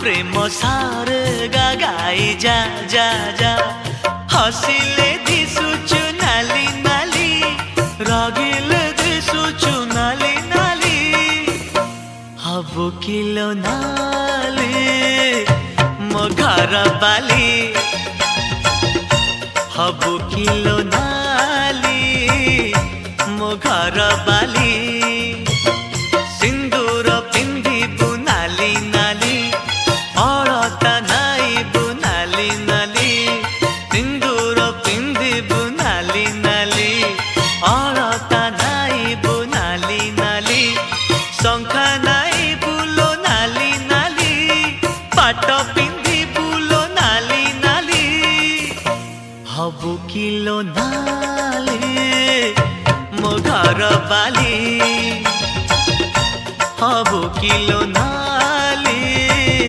प्रेम सारे गाई जा जा जा हसिले दिसुचु नाली नाली रागिले दिसुचु नाली नाली हबु किलो नाली मो घर बाली हबु किलो नाली मो घर बाली सिंदूर पिंधिबु नाली नाली अलता नाइबु नाली नाली सिंदूर पिंधिबु नाली नाली अलता नाइबु नाली नाली शंखा नाइबु लो नाली नाली पाट पिंधिबु लो नाली नाली हबु किलो नाली मो घर बाली हबु किलो नाली